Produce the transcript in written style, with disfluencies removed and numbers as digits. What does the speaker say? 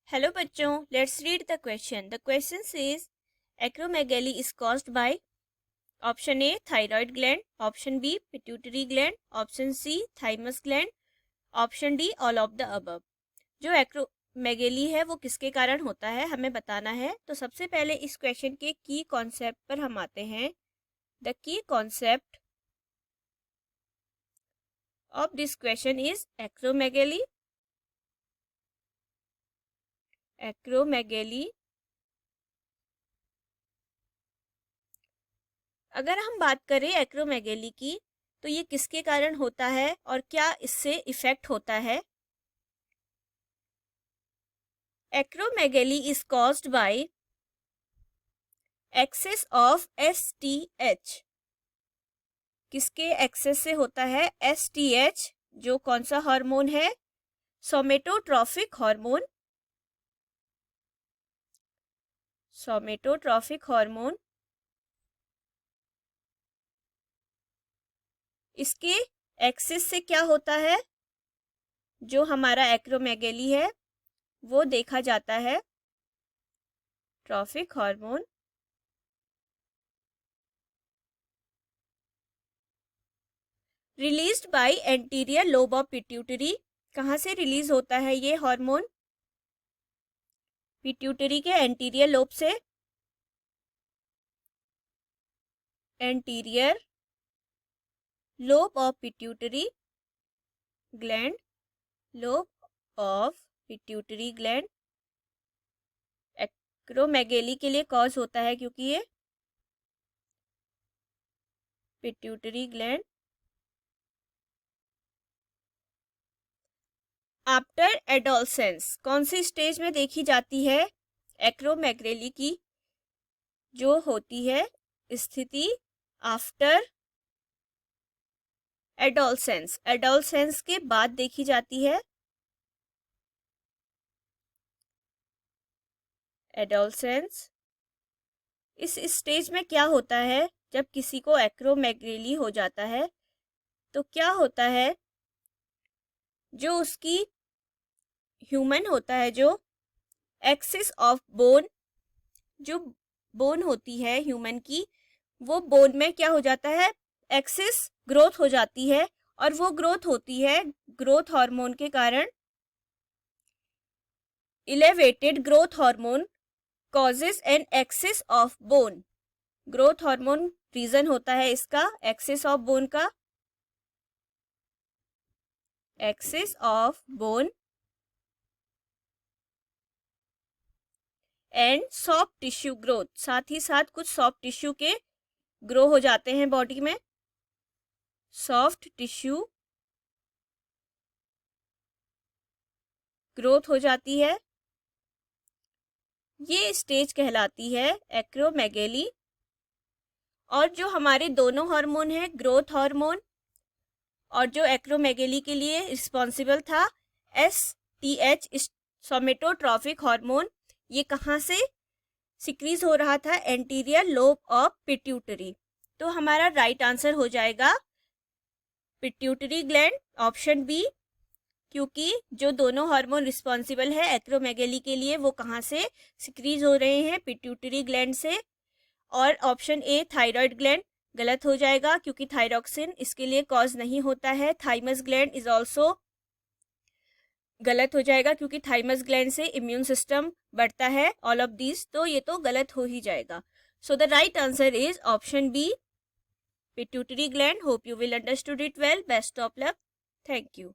Hello बच्चों, let's read the question. The question is acromegaly is caused by option A thyroid gland, option B pituitary gland, option C thymus gland, option D all of the above. जो acromegaly है वो किसके कारण होता है हमें बताना है। तो सबसे पहले इस क्वेश्चन के की कॉन्सेप्ट पर हम आते हैं। The key concept of this question is acromegaly. Acromegaly, अगर हम बात करें एक्रोमेगैली की तो ये किसके कारण होता है और क्या इससे इफेक्ट होता है। Acromegaly is caused bye access of STH. किसके एक्सेस से होता है? एसटीएच, जो कौन सा हार्मोन है? सोमेटोट्रॉफिक हार्मोन। सोमेटोट्रॉफिक हार्मोन, इसके एक्सेस से क्या होता है? जो हमारा एक्रोमेगैली है वो देखा जाता है। Trophic hormone released by anterior lobe of pituitary. कहाँ से रिलीज होता है ये हार्मोन? पिट्यूटरी के एंटीरियर लोब से। Anterior lobe of pituitary gland, lobe of pituitary gland. Acromegaly के लिए कॉज होता है क्योंकि ये पिट्यूटरी ग्लैंड आफ्टर एडोलसेंस कौन सी स्टेज में देखी जाती है? एक्रोमेगैली की जो होती है स्थिति आफ्टर एडोलसेंस, एडोलसेंस के बाद देखी जाती है। एडोलसेंस, इस स्टेज में क्या होता है जब किसी को एक्रोमेगैली हो जाता है तो क्या होता है? जो उसकी ह्यूमन होता है, जो एक्सिस ऑफ बोन, जो बोन होती है ह्यूमन की, वो बोन में क्या हो जाता है? एक्सिस ग्रोथ हो जाती है और वो ग्रोथ होती है ग्रोथ हार्मोन के कारण। Elevated growth hormone causes an excess of bone. Growth hormone reason होता है इसका एक्सिस ऑफ बोन का। Excess of bone and soft tissue growth, साथ ही साथ कुछ सॉफ्ट टिश्यू के ग्रो हो जाते हैं बॉडी में। सॉफ्ट टिश्यू ग्रोथ हो जाती है। ये स्टेज कहलाती है एक्रोमेगैली। और जो हमारे दोनों हार्मोन हैं, ग्रोथ हार्मोन और जो एक्रोमेगैली के लिए रिस्पॉन्सिबल था एसटीएच, सोमेटोट्रॉफिक हार्मोन, ये कहाँ से सिक्रीज हो रहा था? Anterior lobe of pituitary. तो हमारा राइट आंसर हो जाएगा पिट्यूटरी ग्लैंड, ऑप्शन बी। क्योंकि जो दोनों हार्मोन रिस्पॉन्सिबल है एक्रोमेगैली के लिए वो कहाँ से सिक्रीज हो रहे हैं? पिट्यूटरी ग्लैंड से। और ऑप्शन ए थायराइड ग्लैंड गलत हो जाएगा क्योंकि थायरॉक्सिन इसके लिए कॉज नहीं होता है। थाइमस ग्लैंड इज ऑल्सो गलत हो जाएगा क्योंकि थाइमस ग्लैंड से इम्यून सिस्टम बढ़ता है। ऑल ऑफ दिस, तो ये तो गलत हो ही जाएगा। So the right answer is option B, pituitary gland. Hope you will understood it well. Best of luck. Thank you.